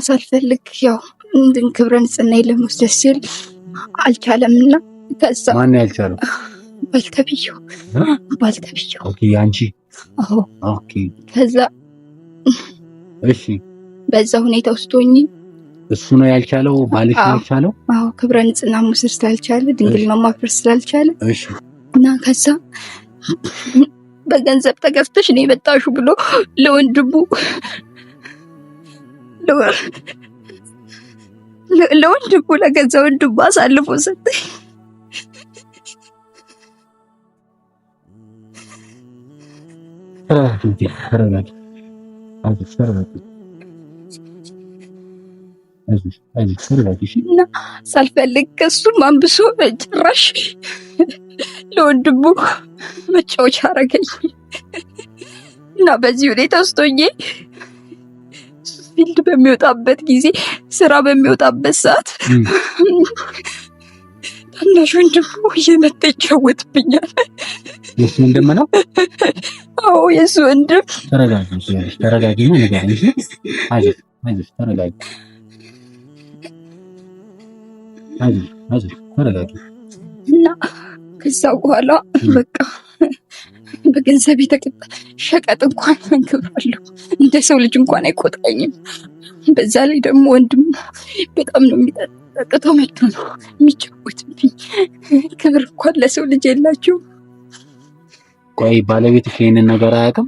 ሳልፈልግ ያው እንድን ክብረ ንጽህናዬን ለመውሰድ ሲል አልቻለምና ከዛ ማን ያልቻለው? ባልተብየው። ኦኬ አንቺ? አዎ። ኦኬ ከዛ እሺ፣ በዛ ሁኔታ ውስጥ ሆኜ እሱ ነው ያልቻለው? ባልሽ ነው ያልቻለው? አዎ፣ ክብረ ንጽህና መውሰድ ስላልቻለ ድንግልና ማፍረስ ስላልቻለ እሺ። እና ከዛ በገንዘብ ተገፍተሽ ነው የመጣሽው ብሎ ለወንድሙ ለገዛ ወንድሙ አሳልፎ ሰጠኝ። እና ሳልፈልግ ከሱም አንብሶ ጭራሽ ለወንድሙ መጫወቻ አረገኝ እና በዚህ ሁኔታ ውስጥ ሆኜ ፊልድ በሚወጣበት ጊዜ ስራ በሚወጣበት ሰዓት ታናሽ ወንድሙ እየመጣ ይጫወትብኛል። የሱ ወንድም ነው? አዎ የሱ ወንድም። ተረጋጊ ነው ነገር እንጂ አይዞሽ ተረጋጊ። ተረጋጊ። እና ከዛ በኋላ በቃ በገንዘብ የተቀጣ ሸቀጥ እንኳን መንክብራለሁ እንደ ሰው ልጅ እንኳን አይቆጥረኝም። በዛ ላይ ደግሞ ወንድሙ በጣም ነው የሚጠጥተው መጥቶ ነው የሚጫወትብኝ። ክብር እንኳን ለሰው ልጅ የላቸው። ቆይ ባለቤትሽ ይሄንን ነገር አያውቅም?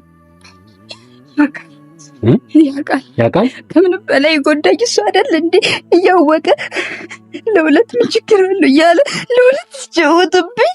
ያውቃል። ከምንም በላይ ጎዳኝ እሱ አይደል እንዴ? እያወቀ ለሁለት ምን ችግር አለው እያለ ለሁለት ሲጫወትብኝ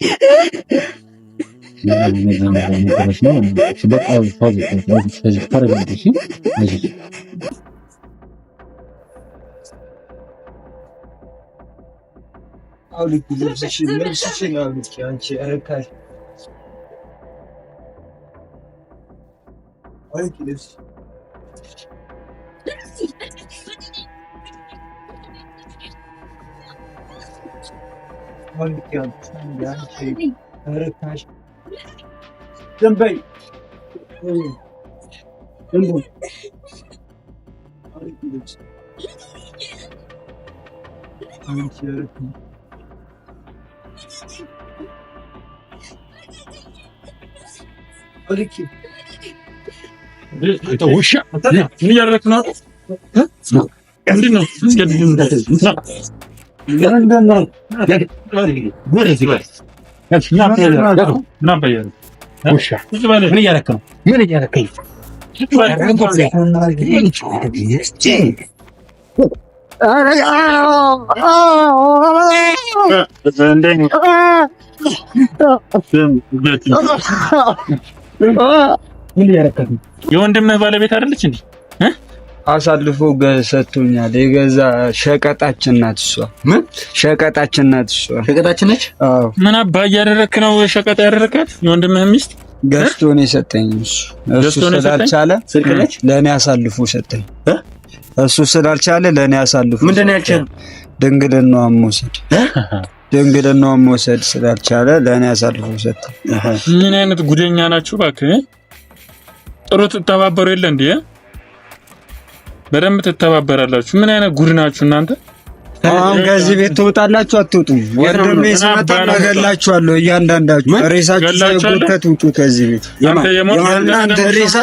ውሻ ምን እያደረክ ነው? ምንድን ነው? የወንድምህ ባለቤት አይደለች እንዴ? አሳልፎ ሰጥቶኛል። የገዛ ሸቀጣችን ናት እሷ። ምን ሸቀጣችን ናት እሷ? ሸቀጣችን ነች? አዎ። ምን አባ እያደረክ ነው? ሸቀጥ ያደረካት የወንድምህ ሚስት ገዝቶ ነው የሰጠኝ። እሱ ስላልቻለ ለእኔ አሳልፎ ሰጠኝ። እሱ ስላልቻለ ለእኔ አሳልፎ። ምንድን ነው ያልቻለው? ድንግልናዋን መውሰድ ስላልቻለ ለእኔ አሳልፎ ሰጠኝ። ምን አይነት ጉደኛ ናችሁ እባክህ! ጥሩ ትተባበሩ የለ እንዴ? በደንብ ትተባበራላችሁ። ምን አይነት ጉድ ናችሁ እናንተ? አሁን ከዚህ ቤት ትወጣላችሁ አትወጡም? ወንድሜ ሲመጣ እገላችኋለሁ። እያንዳንዳችሁ ሬሳችሁ ሳይጎተት ውጡ ከዚህ ቤት። የማናንተ ሬሳ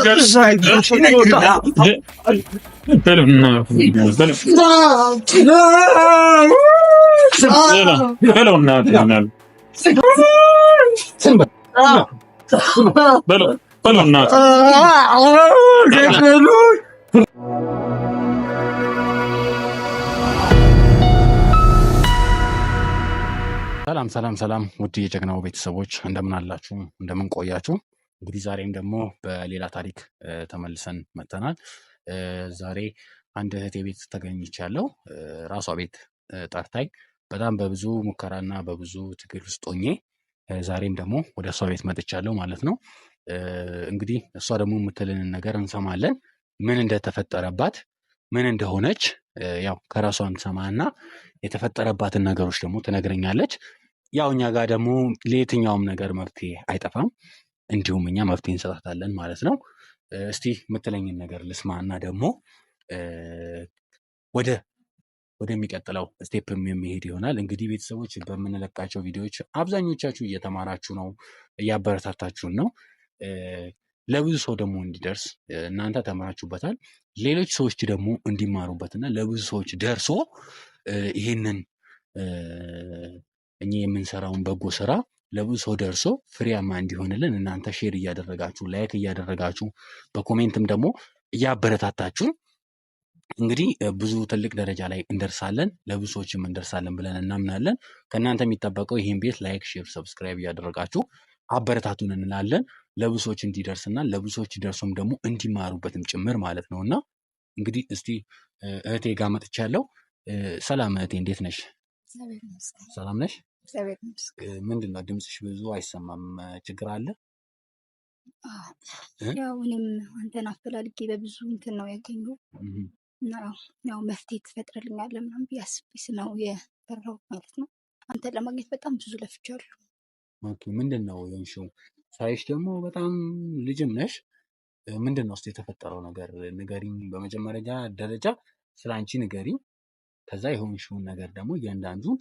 ሰላም ውድ የጀግናው ቤተሰቦች እንደምን አላችሁ? እንደምን ቆያችሁ? እንግዲህ ዛሬም ደግሞ በሌላ ታሪክ ተመልሰን መጥተናል። ዛሬ አንድ እህቴ ቤት ተገኝቻለሁ። ራሷ ቤት ጠርታኝ በጣም በብዙ ሙከራና በብዙ ትግል ውስጥ ሆኜ ዛሬም ደግሞ ወደ እሷ ቤት መጥቻለሁ ማለት ነው። እንግዲህ እሷ ደግሞ የምትልንን ነገር እንሰማለን። ምን እንደተፈጠረባት ምን እንደሆነች ያው ከራሷ እንሰማና የተፈጠረባትን ነገሮች ደግሞ ትነግረኛለች። ያው እኛ ጋር ደግሞ ለየትኛውም ነገር መፍትሄ አይጠፋም፣ እንዲሁም እኛ መፍትሄ እንሰጣታለን ማለት ነው። እስቲ የምትለኝን ነገር ልስማና ደግሞ ወደሚቀጥለው ስቴፕም የሚሄድ ይሆናል። እንግዲህ ቤተሰቦች በምንለቃቸው ቪዲዮዎች አብዛኞቻችሁ እየተማራችሁ ነው፣ እያበረታታችሁን ነው። ለብዙ ሰው ደግሞ እንዲደርስ እናንተ ተምራችሁበታል፣ ሌሎች ሰዎች ደግሞ እንዲማሩበትና ለብዙ ሰዎች ደርሶ ይሄንን እኛ የምንሰራውን በጎ ስራ ለብዙ ሰው ደርሶ ፍሬያማ እንዲሆንልን እናንተ ሼር እያደረጋችሁ ላይክ እያደረጋችሁ በኮሜንትም ደግሞ እያበረታታችሁን እንግዲህ ብዙ ትልቅ ደረጃ ላይ እንደርሳለን፣ ለብዙ ሰዎችም እንደርሳለን ብለን እናምናለን። ከእናንተ የሚጠበቀው ይህን ቤት ላይክ፣ ሼር፣ ሰብስክራይብ እያደረጋችሁ አበረታቱን እንላለን። ለብዙ ሰዎች እንዲደርስና ለብዙ ሰዎች ደርሶም ደግሞ እንዲማሩበትም ጭምር ማለት ነው። እና እንግዲህ እስቲ እህቴ ጋር መጥቻለሁ። ሰላም እህቴ፣ እንዴት ነሽ? ሰላም ነሽ? ምንድን ነው ድምፅሽ ብዙ አይሰማም፣ ችግር አለ? ያው እኔም አንተን አፈላልጌ በብዙ እንትን ነው ያገኘው እና ያው መፍትሄ ትፈጥርልኛለህ ምናምን ብዬ አስቤ ነው የፈራሁት ማለት ነው። አንተን ለማግኘት በጣም ብዙ ለፍቻለሁ። ኦኬ፣ ምንድን ነው የሆንሽው? ሳይሽ ደግሞ በጣም ልጅም ነሽ። ምንድን ነው እስኪ የተፈጠረው ነገር ንገሪኝ። በመጀመሪያ ደረጃ ስለ አንቺ ንገሪኝ። ከዛ የሆንሽውን ነገር ደግሞ እያንዳንዱን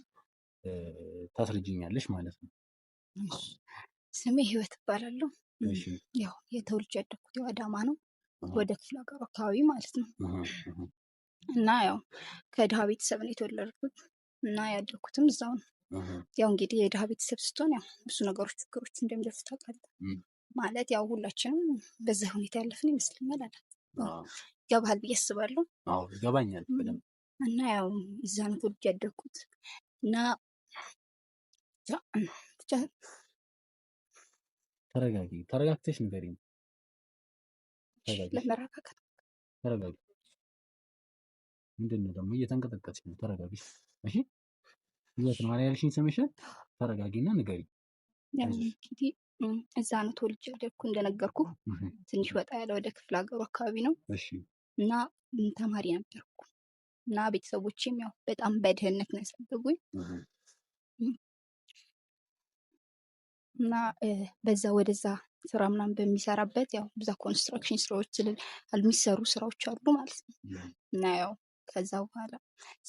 ታስረጅኛለሽ ማለት ነው። ስሜ ህይወት እባላለሁ። ያው የተወልጄ ያደግኩት ያው አዳማ ነው፣ ወደ ክፍለ ሀገሩ አካባቢ ማለት ነው። እና ያው ከድሃ ቤተሰብ ነው የተወለድኩት እና ያደግኩትም እዛው ነው። ያው እንግዲህ የድሃ ቤተሰብ ስትሆን ያው ብዙ ነገሮች ችግሮች እንደሚደርሱ ታውቃለህ። ማለት ያው ሁላችንም በዛ ሁኔታ ያለፍን ይመስለኛል። አለ ይገባሃል ብዬ አስባለሁ። ይገባኛል በደምብ። እና ያው እዛ ነው ተወልጄ ያደግኩት እና ተረጋጊ፣ ተረጋግተሽ ንገሪኝ። ለመረጋጋት ተረጋጊ። ምንድን ነው ደግሞ እየተንቀጠቀጥሽ ነው? ተረጋጊ እሺ። ህይወት ነው ያልሽኝ ስምሽን? ተረጋጊና ንገሪኝ። እንግዲህ እዛ ነው ተወልጄ ያደግኩ እንደነገርኩ ትንሽ ወጣ ያለ ወደ ክፍለ ሀገሩ አካባቢ ነው። እሺ። እና ተማሪ ነበርኩ እና ቤተሰቦቼም ያው በጣም በድህነት ነው ያሳደጉኝ እና በዛ ወደዛ ስራ ምናምን በሚሰራበት ያው ብዛ ኮንስትራክሽን ስራዎች የሚሰሩ ስራዎች አሉ ማለት ነው። እና ያው ከዛ በኋላ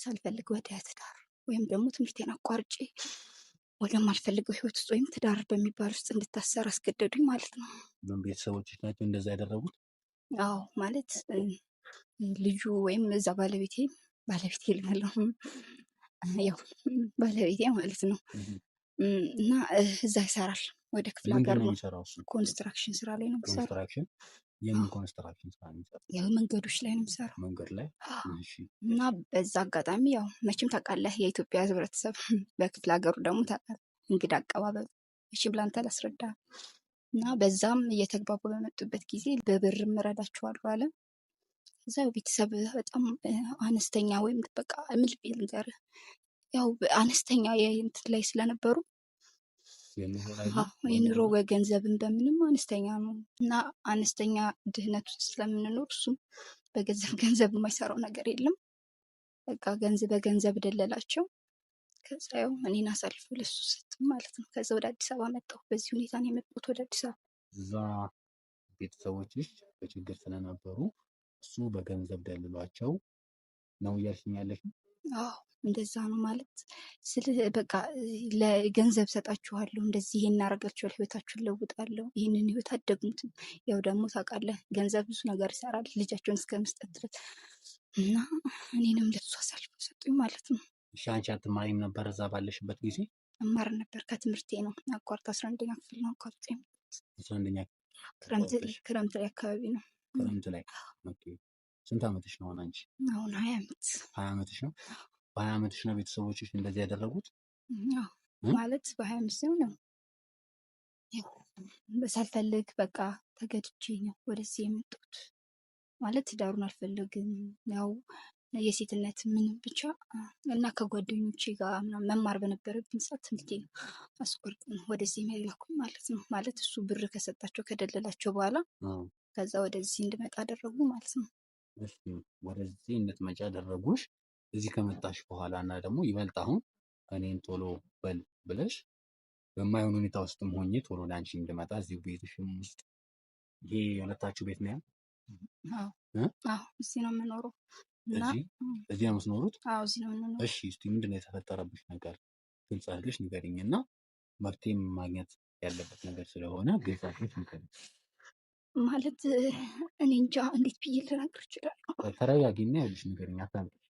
ሳልፈልግ ወደ ትዳር ወይም ደግሞ ትምህርቴን አቋርጬ ወደማልፈልገው ህይወት ውስጥ ወይም ትዳር በሚባል ውስጥ እንድታሰር አስገደዱኝ ማለት ነው። ቤተሰቦች ናቸው እንደዛ ያደረጉት? አዎ ማለት ልጁ ወይም እዛ ባለቤቴ ልበለው ያው ባለቤቴ ማለት ነው። እና እዛ ይሰራል፣ ወደ ክፍለ ሀገር ነው። ኮንስትራክሽን ስራ ላይ ነው የሚሰራው። ኮንስትራክሽን? የምን ኮንስትራክሽን ስራ ነው የሚሰራው? ያው መንገዶች ላይ ነው የሚሰራው። መንገድ ላይ? እሺ። እና በዛ አጋጣሚ ያው መቼም ታውቃለህ የኢትዮጵያ ህብረተሰብ በክፍለ ሀገሩ ደግሞ ታውቃለህ እንግዳ አቀባበል። እሺ ብላ አንተ ላስረዳ። እና በዛም እየተግባቡ በመጡበት ጊዜ በብርም እረዳቸዋለሁ አለ። እዛ ቤተሰብ በጣም አነስተኛ ወይም በቃ ምን ልንገርህ ያው አነስተኛ የእንትን ላይ ስለነበሩ የኑሮ በገንዘብን በምንም አነስተኛ ነው እና አነስተኛ ድህነት ውስጥ ስለምንኖር እሱም ገንዘብ የማይሰራው ነገር የለም። በቃ በገንዘብ ደለላቸው። ከዛ ያው እኔን አሳልፎ ለሱ ሰጥ ማለት ነው። ከዛ ወደ አዲስ አበባ መጣሁ። በዚህ ሁኔታ ነው የመጣሁት ወደ አዲስ አበባ። እዛ ቤተሰቦችሽ በችግር ስለነበሩ እሱ በገንዘብ ደልሏቸው ነው እያልሽኝ ያለሽው? አዎ እንደዛ ነው ማለት በቃ ለገንዘብ ሰጣችኋለሁ፣ እንደዚህ ይሄን እናደርጋችኋለሁ፣ ህይወታችሁን ለውጣለሁ፣ ይህንን ህይወት አትደግሙትም። ያው ደግሞ ታውቃለህ ገንዘብ ብዙ ነገር ይሰራል፣ ልጃቸውን እስከ መስጠት ድረስ እና እኔንም ለሱ አሳልፈው ሰጡኝ ማለት ነው። እሺ አንቺ አትማሪም ነበር እዛ ባለሽበት ጊዜ? እማር ነበር፣ ከትምህርቴ ነው አቋርጥ 11ኛ ክፍል ነው አቋርጬ። 11ኛ ክረምት ላይ አካባቢ ነው። ክረምት ላይ? ኦኬ። ስንት ዓመትሽ ነው አሁን አንቺ? አሁን 20 ዓመት። 20 ዓመትሽ ነው? በ20 ዓመትሽ ነው ቤተሰቦችሽ እንደዚህ ያደረጉት? ማለት በ25 ነው ሳልፈልግ በቃ ተገድጄ ነው ወደዚህ የመጣሁት። ማለት ትዳሩን አልፈልግም፣ ያው የሴትነት ምን ብቻ እና ከጓደኞቼ ጋር መማር በነበረብኝ ሰዓት ትምህርቴ ነው አስቆርጥ ነው ወደዚህ የሚላኩኝ ማለት ነው። ማለት እሱ ብር ከሰጣቸው ከደለላቸው በኋላ ከዛ ወደዚህ እንድመጣ አደረጉ ማለት ነው። እሺ ወደዚህ እንድትመጪ አደረጉሽ። እዚህ ከመጣሽ በኋላ እና ደግሞ ይበልጥ አሁን እኔን ቶሎ በል ብለሽ በማይሆን ሁኔታ ውስጥም ሆኜ ቶሎ ለአንቺ እንድመጣ እዚህ ቤትሽም ውስጥ ይሄ የሁለታችሁ ቤት ነው? አዎ እዚህ ነው የምኖረው። እዚህ ነው የምትኖሩት? አዎ እዚህ ነው የምኖረው። እሺ እስቲ ምንድነው የተፈጠረብሽ ነገር ግልጽ አድርገሽ ንገሪኝና መፍትሄ ማግኘት ያለበት ነገር ስለሆነ ግልጽ አድርገሽ ንገሪኝ። ማለት እኔ እንጃ እንዴት ብዬ ልነግር እችላለሁ? ተረጋጊና ያልሽ ንገሪኝ። አታልቅሽ።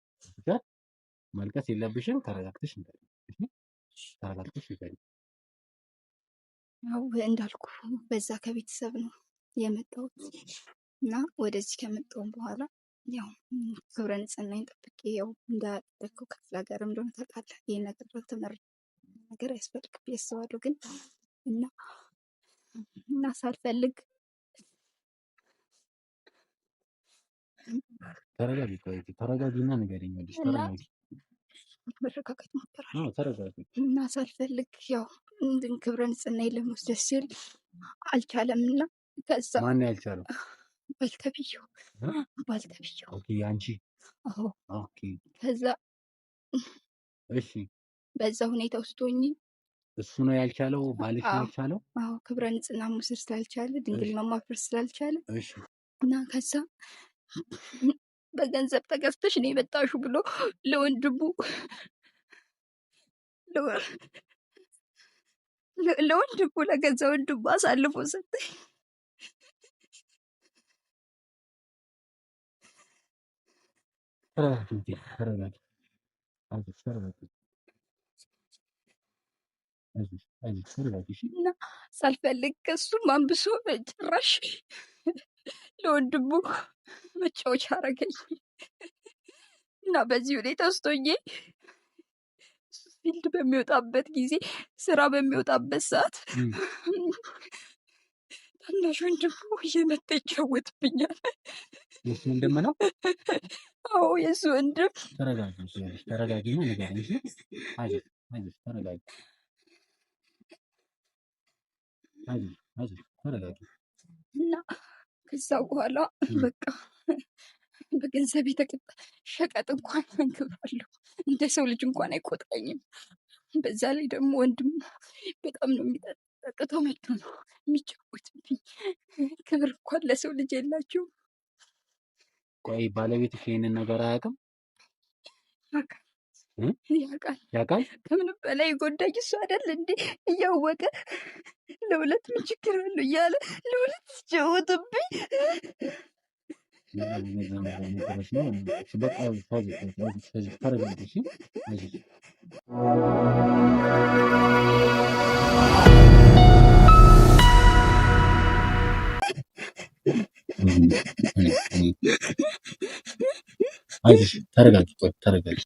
ማልቀስ የለብሽም። ተረጋግተሽ ንገሪኝ። ተረጋግተሽ ንገሪኝ። ያው እንዳልኩ በዛ ከቤተሰብ ነው የመጣሁት እና ወደዚህ ከመጣሁም በኋላ ያው ክብረ ንጽህናዬን ጠብቄ ያው እንዳደረገው ክፍለ ሀገርም እንደሆነ ታውቃለህ። ይሄን ነገር ባልተመረጠ ነገር አያስፈልግም ብዬ አስባለሁ። ግን እና ሳልፈልግ ተረጋጊና ንገሪኝ። ተረጋጊ። መረጋጋት ሞክራለሁ እና ሳልፈልግ ያው ክብረ ንጽህናዬን ለመውሰድ ሲል አልቻለም እና ከዛ ማን ያልቻለው? ባልተብየው። ኦኬ አንቺ? አዎ። ኦኬ ከዛ እሺ፣ በዛ ሁኔታ ውስጥ ሆኜ እሱ ነው ያልቻለው? ባልሽ ነው ያልቻለው? አዎ፣ ክብረ ንጽህና መውሰድ ስላልቻለ ድንግል ማማፈር ስላልቻለ እሺ። እና ከዛ በገንዘብ ተገዝተሽ ነው የመጣሽው ብሎ ለወንድሙ ለገዛ ወንድሙ አሳልፎ ሰጠኝ። እና ሳልፈልግ ከሱም አንብሶ ጭራሽ ለወንድሙ መጫወቻ አረገኝ እና በዚህ ሁኔታ ውስጥ ሆኜ ፊልድ በሚወጣበት ጊዜ ስራ በሚወጣበት ሰዓት ታናሽ ወንድሙ እየመጣ ይጫወትብኛል። የሱ ወንድም ነው? አዎ የሱ ወንድም። ተረጋጊ ነው ነገር እንጂ አይዞሽ ተረጋጊ። ተረጋጊ እና ከዛ በኋላ በቃ በገንዘብ የተቀጣ ሸቀጥ እንኳን እንክብራለሁ እንደ ሰው ልጅ እንኳን አይቆጥረኝም። በዛ ላይ ደግሞ ወንድም በጣም ነው የሚጠጥተው መጥቶ ነው የሚጫወትብኝ። ክብር እንኳን ለሰው ልጅ የላቸውም። ቆይ ባለቤትሽ ይሄንን ነገር አያውቅም? ያውቃል። ከምንም በላይ ጎዳኝ እሱ አይደል እንዴ? እያወቀ ለሁለት ምን ችግር አለው እያለ ለሁለት ሲጫወትብኝ ተረጋጊ።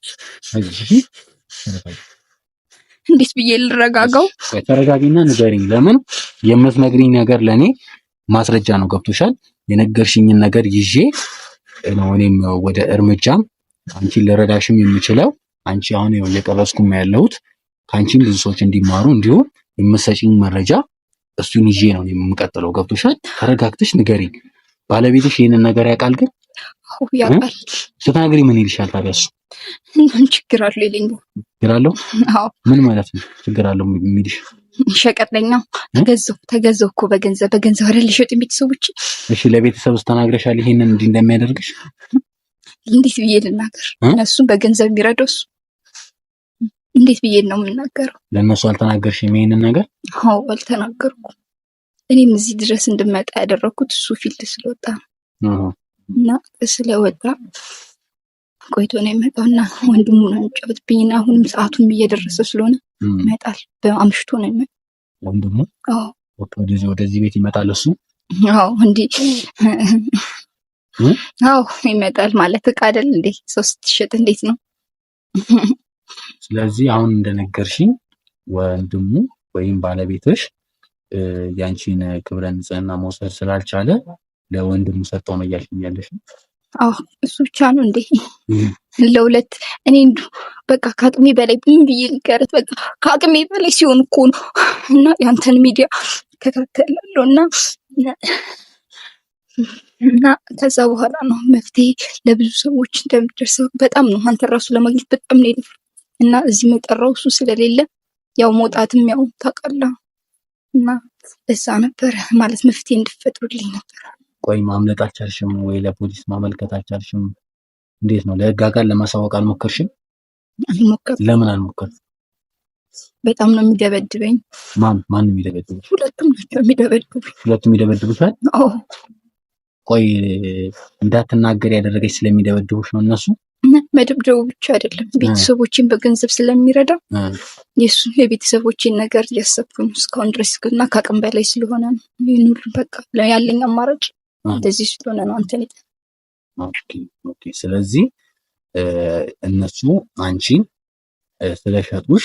እንዴት ብዬ ልረጋጋው? ተረጋጊና ንገሪኝ። ለምን የምትነግሪኝ ነገር ለኔ ማስረጃ ነው። ገብቶሻል? የነገርሽኝን ነገር ይዤ ነው እኔም ወደ እርምጃም አንቺን ልረዳሽም የምችለው። አንቺ አሁን እየቀረስኩም ያለሁት ከአንቺም ብዙ ሰዎች እንዲማሩ እንዲሁም የምትሰጪኝ መረጃ እሱን ይዤ ነው የምቀጥለው። ገብቶሻል? ተረጋግተሽ ንገሪኝ። ባለቤትሽ ይሄንን ነገር ያውቃል? ግን አዎ ያውቃል። ስትነግሪ ምን ይልሻል ታዲያ? እሱ ምን ችግር አለው ይለኛል። ችግር አለው? አዎ። ምን ማለት ነው ችግር አለው የሚልሽ? ሸቀጥለኛ ተገዛው እኮ በገንዘብ አይደል ሊሸጡ ቤተሰቦች። እሺ ለቤተሰብ ተናግረሻል ይሄንን እንዲህ እንደሚያደርግሽ? እንዴት ብዬ ልናገር? እነሱም በገንዘብ የሚረዳው እሱ እንዴት ብዬ ነው የምናገረው? ለእነሱ አልተናገርሽም ይሄንን ነገር? አዎ አልተናገርኩም። እኔም እዚህ ድረስ እንድመጣ ያደረኩት እሱ ፊልድ ስለወጣ ነው እና ስለወጣ ቆይቶ ነው የመጣውና ወንድሙ ነው የሚጫወትብኝና አሁንም ሰዓቱም እየደረሰ ስለሆነ ይመጣል። በአምሽቶ ነው የሚመጣው ወንድሙ። አዎ ወደዚህ ቤት ይመጣል እሱ? አዎ እንዴ አዎ ይመጣል። ማለት ዕቃ አይደል እንዴ ሰው ስትሸጥ እንዴት ነው? ስለዚህ አሁን እንደነገርሽኝ ወንድሙ ወይም ባለቤትሽ ያንቺን ክብረ ንጽህና መውሰድ ስላልቻለ ለወንድሙ ሰጠው ነው እያልሽኝ ያለሽ? አዎ እሱ ብቻ ነው እንዴ ለሁለት። እኔ በቃ ከአቅሜ በላይ ምን ብዬ ልንገርህ? በቃ ከአቅሜ በላይ ሲሆን እኮ ነው እና ያንተን ሚዲያ እከታተላለሁ እና ከዛ በኋላ ነው መፍትሄ ለብዙ ሰዎች እንደምደርሰው በጣም ነው አንተ ራሱ ለማግኘት በጣም ነው የለፋ እና እዚህ መጠራው እሱ ስለሌለ ያው መውጣትም ያው ታውቃለህ እና እዛ ነበር ማለት መፍትሄ እንድፈጥሩልኝ ነበር። ቆይ ማምለጥ አልቻልሽም ወይ? ለፖሊስ ማመልከት አልቻልሽም? እንዴት ነው ለህግ አካል ለማሳወቅ አልሞከርሽም? አልሞከርኩም። ለምን አልሞከርሽም? በጣም ነው የሚደበድበኝ። ማን ነው የሚደበድብሽ? ሁለቱም ናቸው የሚደበድቡኝ። ሁለቱም ይደበድቡሻል? አዎ። ቆይ እንዳትናገር ያደረገች ስለሚደበድቡሽ ነው እነሱ? መደብደቡ ብቻ አይደለም፣ ቤተሰቦችን በገንዘብ ስለሚረዳ የሱ የቤተሰቦችን ነገር እያሰብኩኝ እስካሁን ድረስ እና ከአቅም በላይ ስለሆነ ነው። ይህን ሁሉ በቃ ያለኝ አማራጭ እንደዚህ ስለሆነ ነው። አንተን ኦኬ። ስለዚህ እነሱ አንቺን ስለሸጡሽ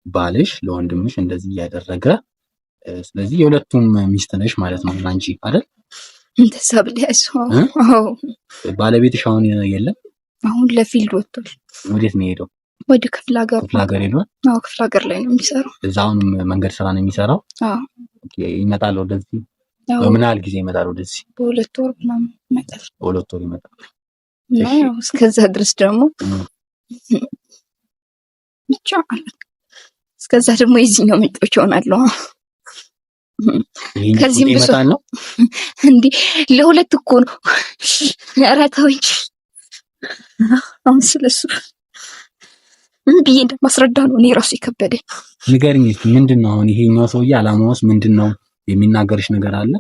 ባልሽ ለወንድምሽ እንደዚህ እያደረገ ስለዚህ የሁለቱም ሚስት ነሽ ማለት ነው አንቺ አይደል? እንደዛ ብለሽ? አዎ። ባለቤትሽ አሁን የለም? አሁን ለፊልድ ወጥቷል። ወዴት ነው የሄደው? ወደ ክፍለ ሀገር። ክፍለ ሀገር ሄዷል? አዎ፣ ክፍለ ሀገር ላይ ነው የሚሰራው። እዛውንም መንገድ ስራ ነው የሚሰራው? አዎ። ኦኬ። ይመጣል ወደዚህ? በምን ያህል ጊዜ ይመጣል ወደዚህ? በ2 ወር ምናምን ይመጣል። በ2 ወር ይመጣል። እና ያው እስከዛ ድረስ ደግሞ ብቻ እስከዛ ደግሞ የዚህኛው ምንጮች ይሆናለሁ። ከዚህም ብሶ ነው እንዴ ለሁለት እኮ ነው። ኧረ ተውኝ። አሁን ስለሱ ምን ብዬ እንደማስረዳ ነው እኔ ራሱ የከበደኝ። ንገሪኝ እስኪ ምንድን ነው አሁን ይሄኛው ሰውዬ አላማውስ ምንድን ነው? የሚናገርሽ ነገር አለ?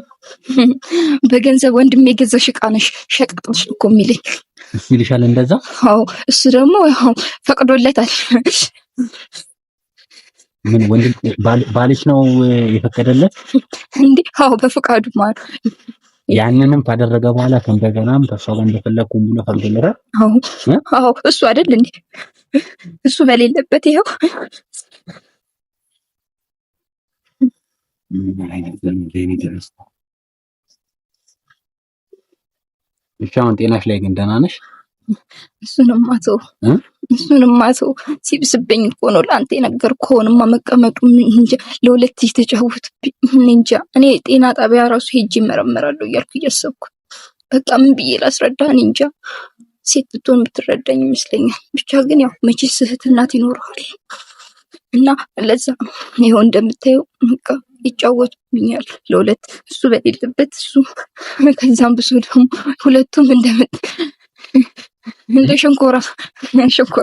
በገንዘብ ወንድሜ የገዛሽ ዕቃ ነሽ ሸቀጥ ነሽ እኮ የሚለኝ እሱ ይልሻል እንደዛ? አዎ። እሱ ደግሞ ያው ፈቅዶለታል። ምን ወንድም ባልሽ ነው የፈቀደለት እንዴ? አዎ በፈቃዱ ማለት ያንንም ካደረገ በኋላ ከእንደገናም ከሷ ጋር እንደፈለኩኝ ብሎ ፈቅዶለታል? አዎ እሱ አይደል እንዴ? እሱ በሌለበት ይሄው ምን አይነት ዘመን ደረሰ? እሺ አሁን ጤናሽ ላይ ግን ደህና ነሽ? እሱንም ማተው ሲብስብኝ እኮ ነው ለአንተ የነገርኩህንማ መቀመጡ እንጃ ለሁለት የተጫወቱብኝ እንጃ። እኔ ጤና ጣቢያ ራሱ ሄጄ እመረመራለሁ እያልኩ እያሰብኩ በቃ ምን ብዬ ላስረዳህ እንጃ። ሴት ብትሆን የምትረዳኝ ይመስለኛል። ብቻ ግን ያው መቼስ እህት እናት ይኖርሃል እና ለዛ ይኸው እንደምታየው በቃ ይጫወቱብኛል ለሁለት። እሱ በሌለበት እሱ ከዛም ብሶ ደግሞ ሁለቱም እንደ ሸንኮራ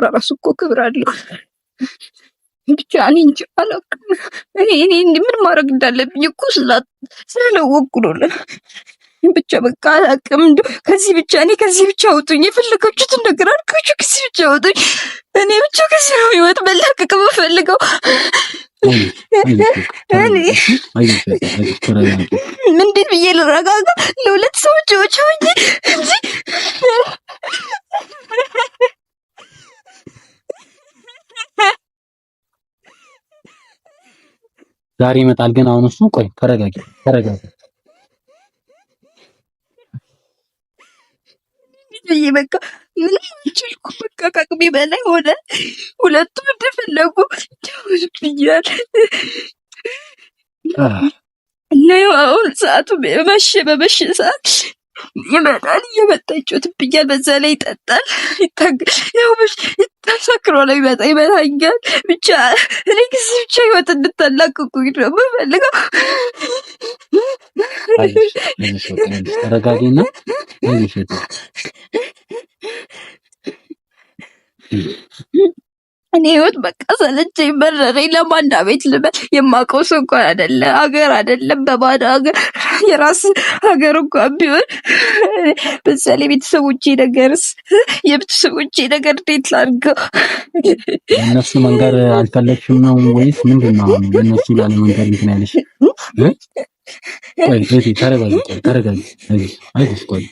ራሱ እኮ ክብር አለው። ብቻ እኔ እንጃ አላውቅም። እኔ ምን ማድረግ እንዳለብኝ እኮ ስላላወቅኩ ነው። ብቻ በቃ አላውቅም። እንደው ከዚህ ብቻ አውጡኝ። የፈለጋችሁትን ነገር አድርጋችሁ ከዚህ ብቻ አውጡኝ። እኔ ብቻ ከዚህ ነው ህይወት መላቀቅ የምፈልገው። እንዴት ብዬ ልረጋጋ? ለሁለት ሰዎች ሆኜ እንጂ ዛሬ ይመጣል። ግን አሁን እሱ ቆይ ተረጋጊ። ብዬ በቃ ምንም አልቻልኩም። በቃ ከአቅሜ በላይ ሆነ። ሁለቱም እንደፈለጉ ጫወቱብኛል እና ያው አሁን ሰዓቱ በመሸ ሰዓት ይመጣል። እየመጣ ይጮትብኛል። በዛ ላይ ይጠጣል፣ ያው ሰክሮ ላይ ይመታኛል። ብቻ እኔ ከዚህ ብቻ ህይወት እንድታላቅቁኝ ነው የምፈልገው። ተረጋጊና እኔ ህይወት በቃ ሰለቸኝ፣ መረረኝ። ለማን ቤት ልበል? የማውቀው ሰው እንኳን ሀገር አይደለም በባዶ ሀገር፣ የራስ ሀገር እንኳን ቢሆን በዛ ላይ ቤተሰቦቼ ነገር እንዴት ላድርገው? እነሱ መንገር አልፈለግሽም ነው ወይስ ምንድን ነው? እነሱ ላለ መንገር እንትን ያለሽ? ቆይ ተረጋጊ። አይዞሽ ቆይ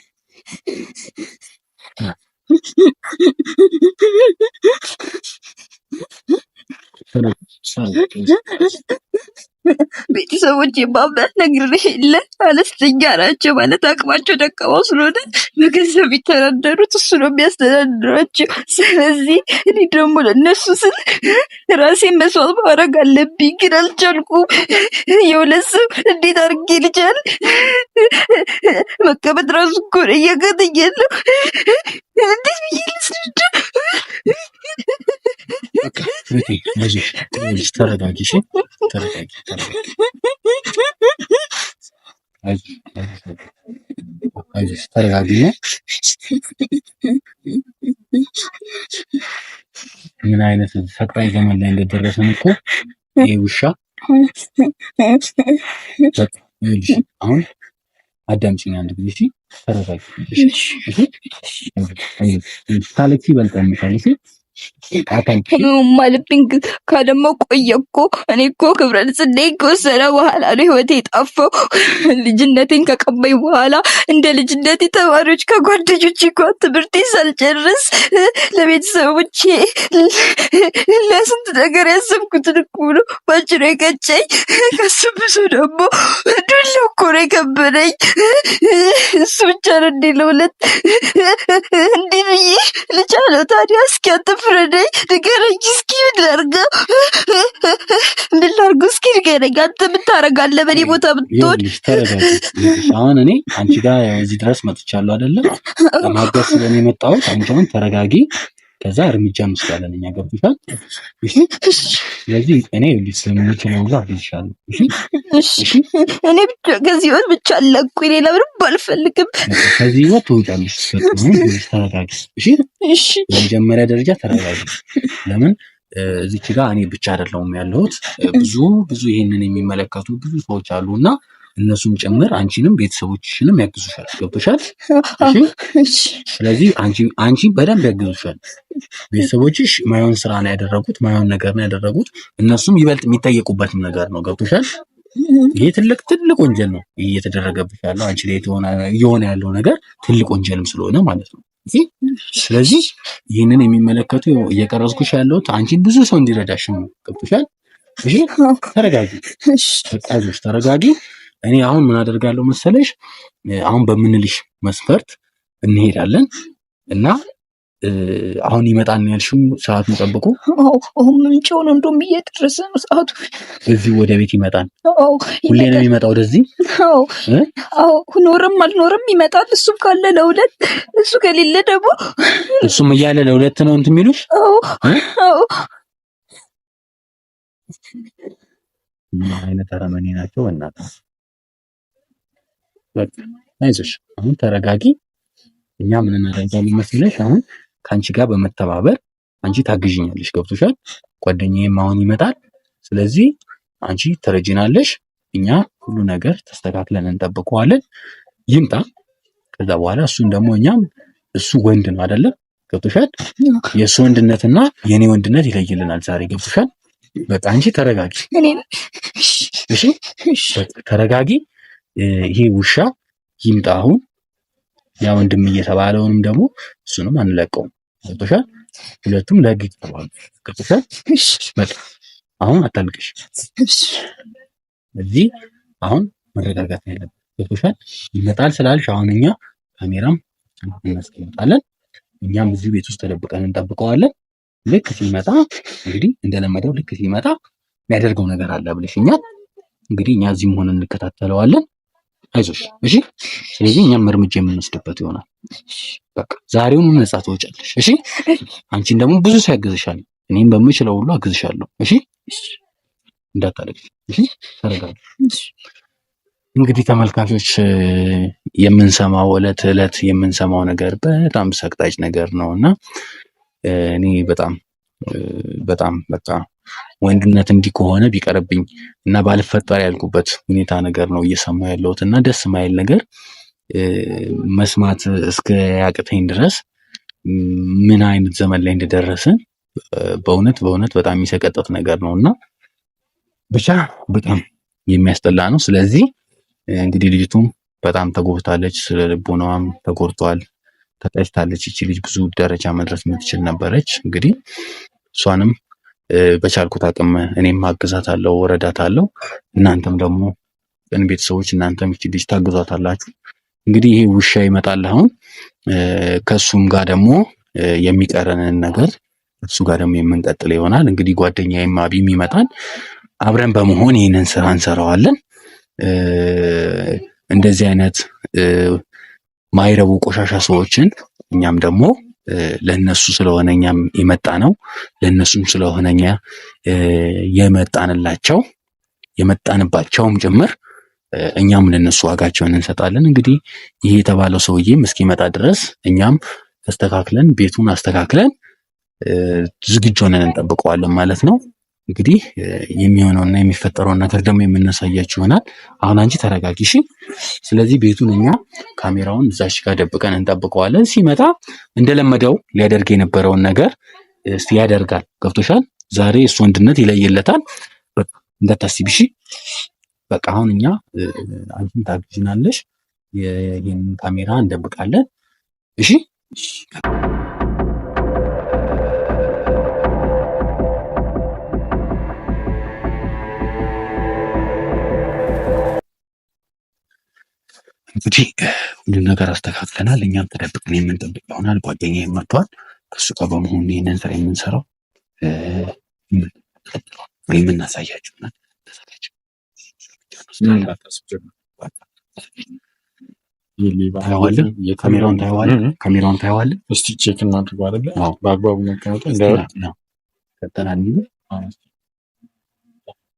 ቤተሰቦቼ ማምናት ነግሬህ የለ አነስተኛ ናቸው ማለት አቅማቸው ደካማ ስለሆነ በገንዘብ የሚተዳደሩት እሱ ነው የሚያስተዳድራቸው። ስለዚህ እኔ ደግሞ ለእነሱ ስል ራሴን መስዋዕት ማድረግ አለብኝ፣ ግን አልቻልኩም። የሁለት ሰው እንዴት አድርጌ ልቻል? መቀመጥ ራሱ እኮ ነው እያቃተኝ ያለው። እንዴት ብዬ ልስረዳ? ተረጋጊ። አይዞሽ ተረጋጊ። ምን አይነት ሰቅጣይ ዘመን ላይ እንደደረሰን እኮ ይሄ ውሻ አሁን አዳምጪኝ አንድ ጊዜ እሺ። ተረጋጊ እሺ። ታለቅሲ ይበልጣል እሺ። ማለብኝ ካደሞ ቆየ እኮ እኔ እኮ ክብረ ንጽህናዬን ከወሰደ በኋላ ነው ህይወቴ የጣፋው። ልጅነቴን ከቀባኝ በኋላ እንደ ልጅነቴ ተማሪዎች ከጓደኞቼ ጋር ትምህርቴ ሳልጨርስ ለቤተሰቦቼ ለስንት ነገር ያሰብኩትን እኮ ነው ባጭሩ የቀጨኝ። ከሱ ብዙ ደግሞ ዱላው እኮ ነው የከበደኝ። እሱ ብቻ ነው እንዴ ለሁለት እንዴ ብዬ ልቻለው ታዲያ? እስኪ ፍረደኝ፣ ንገረኝ እስኪ ምን ላድርገው? እስኪ ንገረኝ። አንተ ምን ታደርጋለህ በእኔ ቦታ ብትሆን? አሁን እኔ አንቺ ጋር እዚህ ድረስ መጥቻለሁ አይደለም? ለማገዝ ስለኔ የመጣሁት። አንቺ አሁን ተረጋጊ፣ ከዛ እርምጃ እንወስዳለን እኛ። ገብቶሻል? እሺ። ስለዚህ እኔ ስለምችለው ሁሉ አግዝሻለሁ። እሺ። እኔ ብቻ ከዚህ ህይወት ብቻ አለኩኝ፣ ሌላ ምንም አልፈልግም። ከዚህ ህይወት ትወጫለሽ። ተረጋጊ። እሺ። በመጀመሪያ ደረጃ ተረጋጊ። ለምን እዚች ጋር እኔ ብቻ አይደለሁም ያለሁት፣ ብዙ ይሄንን የሚመለከቱ ብዙ ሰዎች አሉና እነሱም ጭምር አንቺንም ቤተሰቦችሽንም ያግዙሻል። ገብቶሻል? እሺ። ስለዚህ አንቺ በደንብ ያግዙሻል። ቤተሰቦችሽ ማይሆን ስራ ነው ያደረጉት፣ ማይሆን ነገር ነው ያደረጉት። እነሱም ይበልጥ የሚጠየቁበትም ነገር ነው። ገብቶሻል? ይሄ ትልቅ ወንጀል ነው ይሄ እየተደረገብሽ ያለው አንቺ ላይ እየሆነ ያለው ነገር ትልቅ ወንጀልም ስለሆነ ማለት ነው። ስለዚህ ይህንን የሚመለከቱ እየቀረጽኩሽ ያለሁት አንቺን ብዙ ሰው እንዲረዳሽ ነው። ገብቶሻል? እሺ። ተረጋጊ። እሺ። ተረጋጊ። እኔ አሁን ምን አደርጋለሁ መሰለሽ? አሁን በምንልሽ መስፈርት እንሄዳለን እና አሁን ይመጣል ያልሽው ሰዓቱን ጠብቁ። አሁን ምንጭው ነው እንደውም እየደረሰ ነው ሰዓቱ። እዚህ ወደ ቤት ይመጣል። ሁሌ ነው የሚመጣው ወደዚህ? ኖርም አልኖርም ይመጣል። እሱም ካለ ለሁለት፣ እሱ ከሌለ ደግሞ እሱም እያለ ለሁለት ነው እንትን የሚሉሽ? ምን አይነት አረመኔ ናቸው እናት። በቃ አይዞሽ፣ አሁን ተረጋጊ። እኛ ምን እናደርጋለን መሰለሽ? አሁን ከአንቺ ጋር በመተባበር አንቺ ታግዥኛለሽ። ገብቶሻል? ጓደኛዬም አሁን ይመጣል። ስለዚህ አንቺ ትረጂናለሽ፣ እኛ ሁሉ ነገር ተስተካክለን እንጠብቀዋለን። ይምጣ። ከዛ በኋላ እሱን ደግሞ እኛም እሱ ወንድ ነው አይደለ? ገብቶሻል? የእሱ ወንድነትና የኔ ወንድነት ይለይልናል ዛሬ። ገብቶሻል? በቃ አንቺ ተረጋጊ። እሺ፣ ተረጋጊ። ይሄ ውሻ ይምጣ አሁን። ያ ወንድም እየተባለውንም ደግሞ እሱንም አንለቀውም። ገብቶሻል? ሁለቱም ለህግ ይቀርባሉ። ገብቶሻል? በቃ አሁን አታልቅሽ። እዚህ አሁን መረጋጋት ነው ያለብን። ገብቶሻል? ይመጣል ስላልሽ አሁን እኛ ካሜራም እናስቀምጣለን። እኛም እዚህ ቤት ውስጥ ተደብቀን እንጠብቀዋለን። ልክ ሲመጣ እንግዲህ እንደለመደው ልክ ሲመጣ የሚያደርገው ነገር አለ ብለሽኛል። እንግዲህ እኛ እዚህም ሆነን እንከታተለዋለን። አይዞሽ። እሺ። ስለዚህ እኛም እርምጃ የምንወስድበት ይሆናል። በቃ ዛሬውኑ ነፃ ትወጫለሽ። እሺ። አንቺን ደግሞ ብዙ ሰው ያግዝሻል። እኔም በምችለው ሁሉ አግዝሻለሁ። እሺ። እንዳታለቅሽ። እሺ። ተረጋጊ። እንግዲህ ተመልካቾች የምንሰማው ዕለት የምንሰማው ነገር በጣም ሰቅጣጭ ነገር ነውና እኔ በጣም በቃ ወንድነት እንዲህ ከሆነ ቢቀርብኝ እና ባልፈጠር ያልኩበት ሁኔታ ነገር ነው እየሰማሁ ያለሁት እና ደስ ማይል ነገር መስማት እስከ ያቅተኝ ድረስ ምን አይነት ዘመን ላይ እንደደረስን በእውነት በጣም የሚሰቀጥጥ ነገር ነውና ብቻ በጣም የሚያስጠላ ነው። ስለዚህ እንግዲህ ልጅቱም በጣም ተጎድታለች፣ ስለ ልቦናዋም ተጎድቷል፣ ተጠጭታለች። እቺ ልጅ ብዙ ደረጃ መድረስ የምትችል ነበረች። እንግዲህ እሷንም በቻልኩት አቅም እኔም ማግዛታለሁ፣ ወረዳታለሁ። እናንተም ደግሞ ቤተሰቦች እናንተም እቺ ልጅ ታግዟታላችሁ። እንግዲህ ይሄ ውሻ ይመጣል አሁን ከሱም ጋር ደግሞ የሚቀረንን ነገር እሱ ጋር ደግሞ የምንቀጥል ይሆናል። እንግዲህ ጓደኛዬም አቢም ይመጣል። አብረን በመሆን ይህንን ስራ እንሰራዋለን። እንደዚህ አይነት ማይረቡ ቆሻሻ ሰዎችን እኛም ደግሞ ለነሱ ስለሆነ እኛም የመጣ ነው ለነሱም ስለሆነ እኛ የመጣንላቸው የመጣንባቸውም ጭምር እኛም ለነሱ ዋጋቸውን እንሰጣለን። እንግዲህ ይሄ የተባለው ሰውዬም እስኪመጣ ድረስ እኛም ተስተካክለን ቤቱን አስተካክለን ዝግጁ ሆነን እንጠብቀዋለን ማለት ነው። እንግዲህ የሚሆነውና የሚፈጠረውን ነገር ደግሞ የምናሳያችሁ ይሆናል። አሁን አንቺ ተረጋጊ እሺ። ስለዚህ ቤቱን እኛ ካሜራውን እዛች ጋር ደብቀን እንጠብቀዋለን። ሲመጣ እንደለመደው ሊያደርግ የነበረውን ነገር ያደርጋል። ገብቶሻል? ዛሬ እሱ ወንድነት ይለይለታል። በቃ እንዳታስቢ እሺ። በቃ አሁን እኛ አንቺም ታግዥናለሽ፣ ይህን ካሜራ እንደብቃለን እሺ። እንግዲህ ሁሉም ነገር አስተካክለናል። እኛም ተደብቀን የምንጠብቅ ይሆናል። ጓደኛዬ መጥቷል። ከሱ ጋር በመሆን ይህንን ስራ የምንሰራው የምናሳያችሁ ናል። ተዘጋጅ። ካሜራውን ታየዋለህ። እስቲ ቼክ እናድርግ አይደለ? በአግባቡ መቀመጡ ቀጠናል።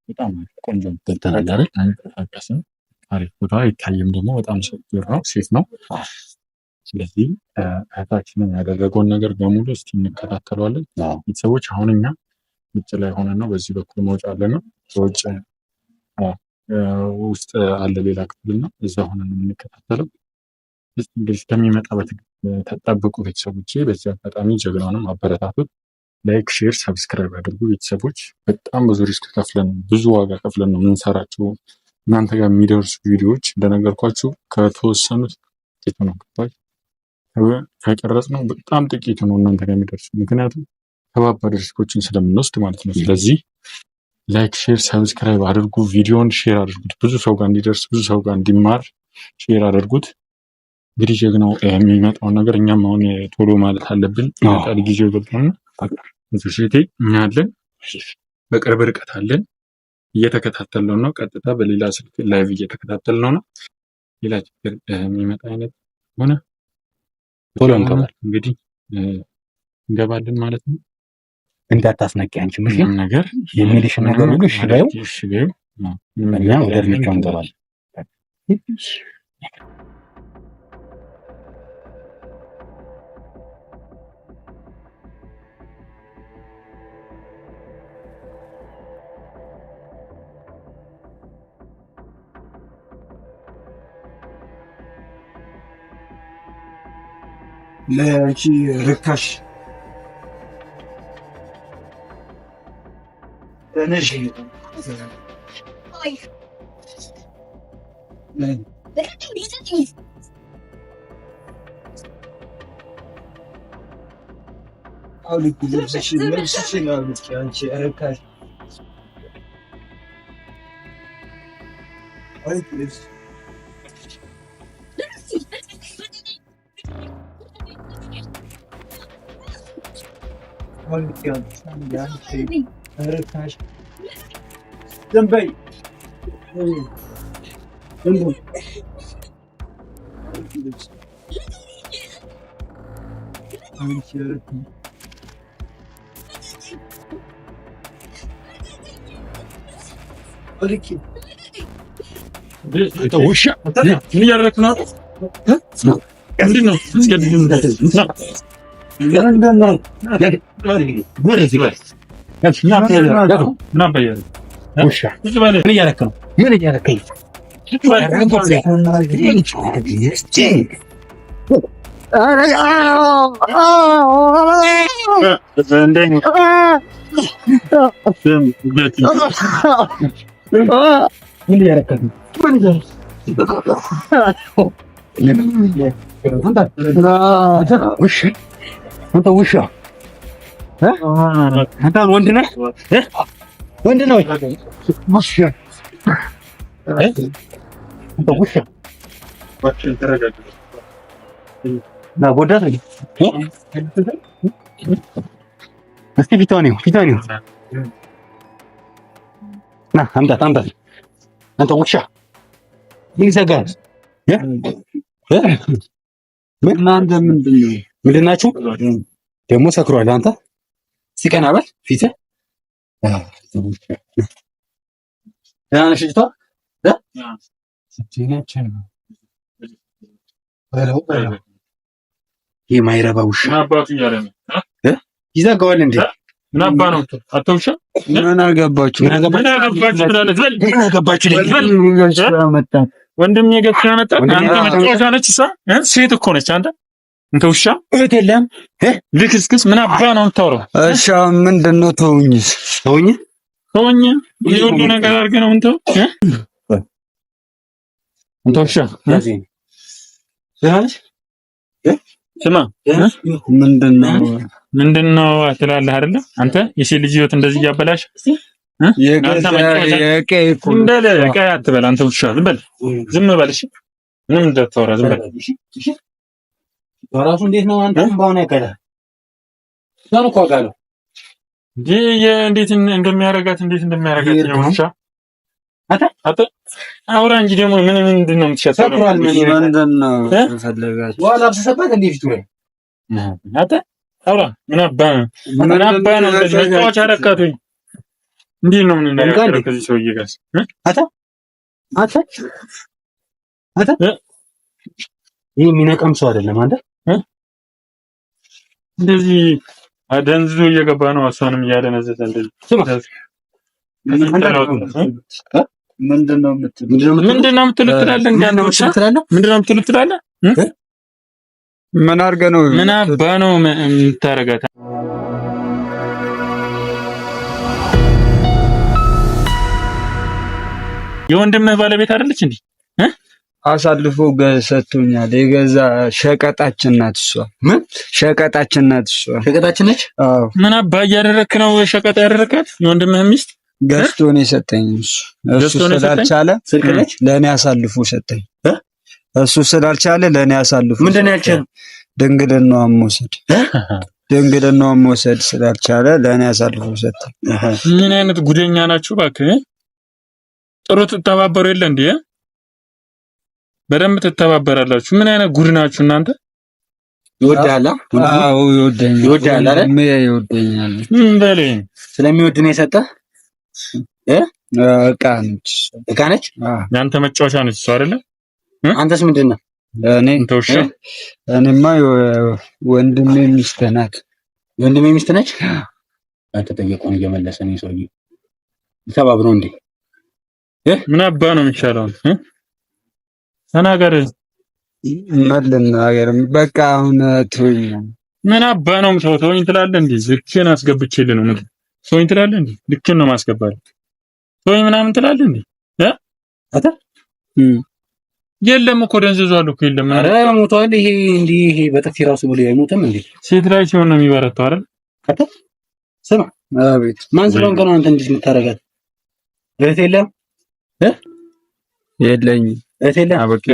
በጣም ቆንጆ ቀጠናል አይደል? አንቀሳቀስም። አሪፍ ቦታ አይታይም። ደግሞ በጣም ሴፍ ነው። ስለዚህ እህታችንን ያደረገውን ነገር በሙሉ እስቲ እንከታተሏለን። ቤተሰቦች አሁን እኛ ውጭ ላይ ሆነን ነው። በዚህ በኩል መውጫ አለ ነው። በውጭ ውስጥ አለ ሌላ ክፍል ነው። እዛ ሆነን ነው የምንከታተለው። እንግዲህ እስከሚመጣ ተጠብቁ ቤተሰቦቼ። በዚህ አጋጣሚ ጀግናውንም አበረታቱት። ላይክ፣ ሼር፣ ሰብስክራይብ አድርጉ ቤተሰቦች። በጣም ብዙ ሪስክ ከፍለን ብዙ ዋጋ ከፍለን ነው የምንሰራቸው እናንተ ጋር የሚደርሱ ቪዲዮዎች። እንደነገርኳችሁ ከተወሰኑት ጥቂቱ ነው ከቀረጽ ነው በጣም ጥቂቱ ነው እናንተ ጋር የሚደርሱ፣ ምክንያቱም ከባባድ ሪስኮችን ስለምንወስድ ማለት ነው። ስለዚህ ላይክ፣ ሼር፣ ሰብስክራይብ አድርጉ። ቪዲዮን ሼር አድርጉት፣ ብዙ ሰው ጋር እንዲደርስ፣ ብዙ ሰው ጋር እንዲማር ሼር አድርጉት። እንግዲህ ጀግናው የሚመጣውን ነገር እኛም አሁን ቶሎ ማለት አለብን። ይመጣል፣ ጊዜው ገብቷልና ሶሳይቲ እኛ አለን፣ በቅርብ ርቀት አለን፣ እየተከታተልነው ነው። ቀጥታ በሌላ ስልክ ላይቭ እየተከታተልነው ነው። ሌላ ችግር የሚመጣ አይነት ሆነ ቶሎ እንገባለን። እንግዲህ እንገባለን ማለት ነው። እንዳታስነቂ አንቺ ምንም ነገር የሚልሽ ነገር ሁሉ እሺ በይው። እኛ ወደ እርምጃው እንገባለን። ለቺ ርካሽ ተነሽ አውልቂ ልብስሽን አውልቂ አንቺ ርካሽ አውልቂ ልብስ ርካሽ ዝም በይ። ውሻ ምን እያደረክ ነው? ምንድን ነው? አንተ ውሻ አንተ ወንድ ነህ? ወንድ ነው ውሻ አንተ ውሻ ና ጎዳት ነው። እስቲ ፊቷን ና አምጣት አንተ ውሻ ይዘጋል። እናንተ ምንድን ናችሁ ደግሞ? ሰክሯል። አንተ ሲቀና በል ፊትህ ደህና ነሽ ልጅቷ? ይህ ማይረባ ውሻ ይዘጋዋል እንዴ? ምን አባ ነው አትውሻ? ምን አገባችሁ? ወንድሜ ገዝቶ ያመጣ አንተ መጫወቻ ነች እሷ ሴት እኮ ነች። አንተ ውሻ እህት የለም ልክስክስ ምን አባ ነው የምታወራው? እሺ ምንድን ነው? ተውኝ ይሄ ሁሉ ነገር አድርገህ ነው እንተው ውሻ ስማ ምንድን ነው ትላለህ አይደለ? አንተ የሴት ልጅ ህይወት እንደዚህ እያበላሽ ቀይ አትበል አንተ ውሻ። ዝም በል እሺ። ምንም እንዳታወራ ዝም በል እሺ። ራሱ እንዴት ነው አንተ ባሁን ያቀዳ ነው እኮ አውቃለሁ እንዴት እንደሚያረጋት ነው ውሻ። አታ አውራ እንጂ ደግሞ ምንድን ነው የምትሸጠው? ምንድን ነው ፈለጋችሁ? ዋላ ተሰጣት እንዴ ፊቱ ላይ አታ አውራ ምን አባ ነው መጫወቻ አረካቱኝ። እንዴት ነው ምን ነገር ከዚህ ሰውዬ ጋር አታ ይሄ የሚነቀም ሰው አይደለም አንተ እንደዚህ አደንዝዞ እየገባ ነው። እሷንም እያደነዘዘ እንደዚህ ምንድን ነው የምትሉት ትላለህ? ምን አድርገህ ነው? ምን አባ ነው የምታረጋት? የወንድምህ ባለቤት አይደለች እንዴ? አሳልፎ ሰጥቶኛል። የገዛ ሸቀጣችን ናት እሷ። ምን ሸቀጣችን ናት እሷ? ሸቀጣችን ነች? አዎ። ምን አባ እያደረክ ነው? ሸቀጥ ያደረካት የወንድምህ ሚስት ገዝቶ ነው የሰጠኝ። እሱ ስላልቻለ ለእኔ አሳልፎ ሰጠኝ። እሱ ስላልቻለ ለእኔ አሳልፎ ምንድን ነው ያልቻለው? ድንግልናዋን መውሰድ ስላልቻለ ለእኔ አሳልፎ ሰጠኝ። ምን አይነት ጉደኛ ናችሁ እባክህ! ጥሩ ትተባበሩ የለ እንዴ? በደንብ ትተባበራላችሁ። ምን አይነት ጉድ ናችሁ እናንተ? ይወዳላ? አዎ ይወዳል አይደል? ይወደኛል። በለኝ ስለሚወድ ነው የሰጠህ? ዕቃ ነች። ያንተ መጫወቻ ነች እሷ አይደለ? አንተስ ምንድን ነው? እኔማ ወንድሜ ሚስት ናት። የወንድሜ ሚስት ነች? ተጠየቀውን እየመለሰ ነው ሰውዬ። ተባብሮ እንዴ ምን አባ ነው የሚሻለው? ተናገር። በቃ አሁን ተወኝ። ምን አባ ነው ተወኝ ትላለህ እንዴ? ልክህን አስገብቼልህ ነው ተወኝ ትላለህ እንዴ? ልክህን ነው ማስገባል። ተወኝ ምናምን ትላለህ እንዴ? አታ የለም እኮ ደንዝዟል እኮ የለም። ኧረ ሞቷል። ይሄ በጥፊ ራሱ ብሎ አይሞትም እንዴ? ሴት ላይ ሲሆን ነው የሚበረታው አይደል? አታ ስማ፣ አቤት። ማን ስለሆንክ ነው አንተ እንዴት የምታረጋት? እህት የለም? የለኝም። እህት የለም? አበቃ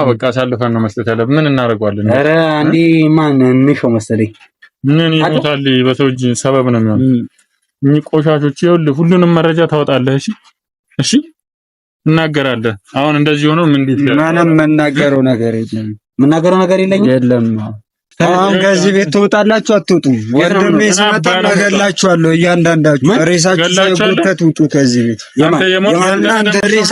በቃ አሳልፈን ነው መስጠት ያለብን። ምን እናደርገዋለን? ኧረ አንዴ ማን እንሾ መሰለኝ። ምን ይሞታል? በሰው እጅ ሰበብ ነው የሚሆነው። ቆሻሾች ይኸውልህ፣ ሁሉንም መረጃ ታወጣለህ። እሺ እናገራለህ። አሁን እንደዚህ ሆኖ ምን እንዴት ምንም የምናገረው ነገር የለም። አሁን ከዚህ ቤት ትወጣላችሁ አትወጡም? ወንድሜ ሲመጣ እገላችኋለሁ። እያንዳንዳችሁ ሬሳችሁ ሳይጎተት ውጡ ከዚህ ቤት። የማናንተ ሬሳ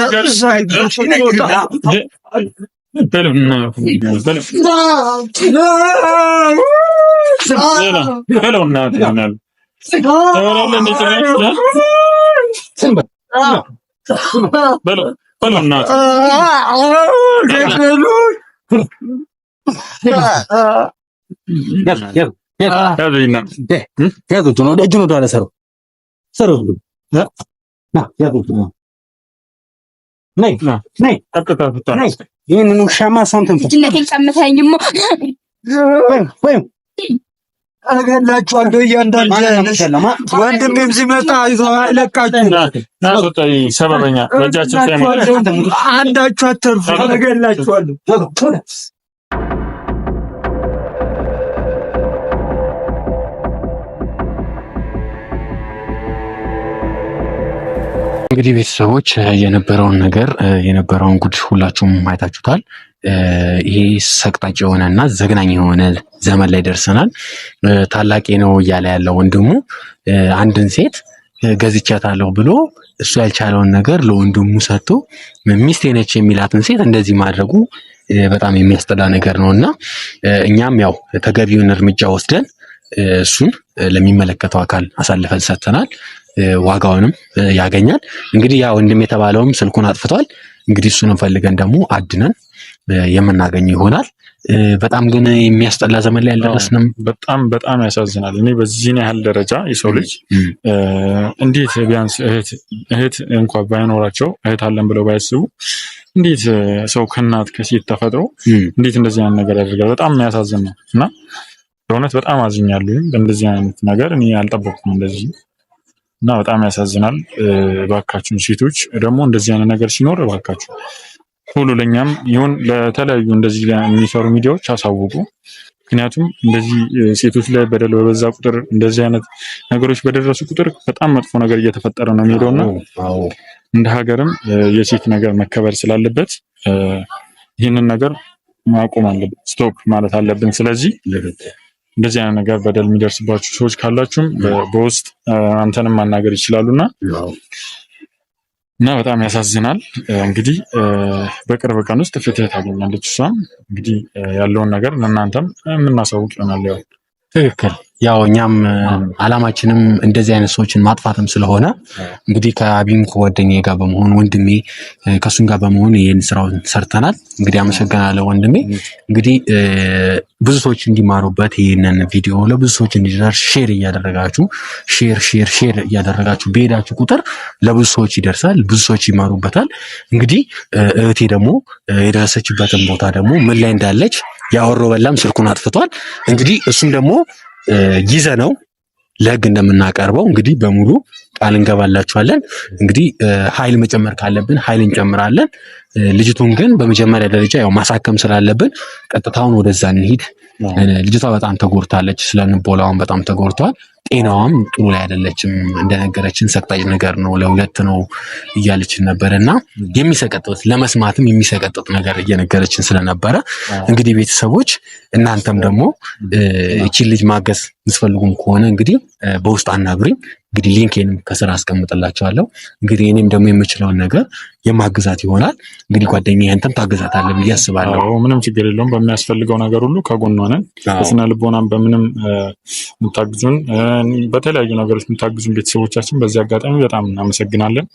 ይህንን ውሻማ ሰንትን ልጅነቴን ቀምተኸኝማ እገላችኋለሁ። እያንዳንዳችሁ ወንድሜም ሲመጣ ይዘው አይለቃችሁም። ሰበበኛ በእጃችሁ አንዳችሁ አተርፉ። እገላችኋለሁ። እንግዲህ ቤተሰቦች የነበረውን ጉድ ሁላችሁም አይታችሁታል። ይሄ ሰቅጣጭ የሆነና ዘግናኝ የሆነ ዘመን ላይ ደርሰናል። ታላቄ ነው እያለ ያለው ወንድሙ አንድን ሴት ገዝቻታለሁ ብሎ እሱ ያልቻለውን ነገር ለወንድሙ ሰጥቶ ሚስቴ ነች የሚላትን ሴት እንደዚህ ማድረጉ በጣም የሚያስጠላ ነገር ነውና እኛም ያው ተገቢውን እርምጃ ወስደን እሱን ለሚመለከተው አካል አሳልፈን ሰጥተናል። ዋጋውንም ያገኛል። እንግዲህ ያ ወንድም የተባለውም ስልኩን አጥፍቷል። እንግዲህ እሱንም ፈልገን ደግሞ አድነን የምናገኘው ይሆናል። በጣም ግን የሚያስጠላ ዘመን ላይ አልደረስንም። በጣም ያሳዝናል። እኔ በዚህን ያህል ደረጃ የሰው ልጅ እንዴት ቢያንስ እህት እንኳን ባይኖራቸው እህት አለን ብለው ባያስቡ እንዴት ሰው ከእናት ከሴት ተፈጥሮ እንዴት እንደዚህ አይነት ነገር ያደርጋል? በጣም የሚያሳዝን ነው እና በእውነት በጣም አዝኛለሁ። እንደዚህ አይነት ነገር እኔ አልጠበቅኩም እንደዚህ እና በጣም ያሳዝናል። እባካችሁን ሴቶች ደግሞ እንደዚህ አይነት ነገር ሲኖር እባካችሁ ቶሎ ለኛም ይሁን ለተለያዩ እንደዚህ የሚሰሩ ሚዲያዎች አሳውቁ። ምክንያቱም እንደዚህ ሴቶች ላይ በደል በበዛ ቁጥር እንደዚህ አይነት ነገሮች በደረሱ ቁጥር በጣም መጥፎ ነገር እየተፈጠረ ነው የሚሄደውና እንደ ሀገርም የሴት ነገር መከበር ስላለበት ይህንን ነገር ማቆም አለብን፣ ስቶፕ ማለት አለብን። ስለዚህ እንደዚህ አይነት ነገር በደል የሚደርስባችሁ ሰዎች ካላችሁም በውስጥ አንተንም ማናገር ይችላሉና እና በጣም ያሳዝናል። እንግዲህ በቅርብ ቀን ውስጥ ፍትህ ታገኛለች እሷም። እንግዲህ ያለውን ነገር ለእናንተም የምናሳውቅ ይሆናል። ያው ትክክል። ያው እኛም አላማችንም እንደዚህ አይነት ሰዎችን ማጥፋትም ስለሆነ እንግዲህ ከአቢም ከጓደኛዬ ጋር በመሆን ወንድሜ ከሱን ጋር በመሆን ይህን ስራውን ሰርተናል። እንግዲህ አመሰግናለሁ ወንድሜ። እንግዲህ ብዙ ሰዎች እንዲማሩበት ይህንን ቪዲዮ ለብዙ ሰዎች እንዲደርስ ሼር እያደረጋችሁ ሼር እያደረጋችሁ በሄዳችሁ ቁጥር ለብዙ ሰዎች ይደርሳል፣ ብዙ ሰዎች ይማሩበታል። እንግዲህ እህቴ ደግሞ የደረሰችበትን ቦታ ደግሞ ምን ላይ እንዳለች ያወሮ በላም ስልኩን አጥፍቷል። እንግዲህ እሱም ደግሞ ይዘነው ለህግ እንደምናቀርበው እንግዲህ በሙሉ ቃል እንገባላችኋለን። እንግዲህ ኃይል መጨመር ካለብን ኃይል እንጨምራለን። ልጅቱን ግን በመጀመሪያ ደረጃ ያው ማሳከም ስላለብን ቀጥታውን ወደዛ እንሂድ። ልጅቷ በጣም ተጎድታለች። ስለንቦላዋን በጣም ተጎድቷል። ጤናዋም ጥሩ ላይ አይደለችም። እንደነገረችን ሰቅጣጭ ነገር ነው፣ ለሁለት ነው እያለችን ነበረና የሚሰቀጥጥ ለመስማትም የሚሰቀጥጥ ነገር እየነገረችን ስለነበረ እንግዲህ ቤተሰቦች እናንተም ደግሞ እቺን ልጅ ማገዝ የምትፈልጉም ከሆነ እንግዲህ በውስጥ አናግሩኝ። እንግዲህ ሊንኬንም ከስራ አስቀምጥላችኋለሁ። እንግዲህ እኔም ደግሞ የምችለውን ነገር የማግዛት ይሆናል። እንግዲህ ጓደኛዬ አንተም ታግዛታለህ ብዬ አስባለሁ። ምንም ችግር የለውም። በሚያስፈልገው ነገር ሁሉ ከጎኗ ነን። በስነ ልቦናም በምንም የምታግዙን በተለያዩ ነገሮች የምታግዙን ቤተሰቦቻችን በዚህ አጋጣሚ በጣም እናመሰግናለን።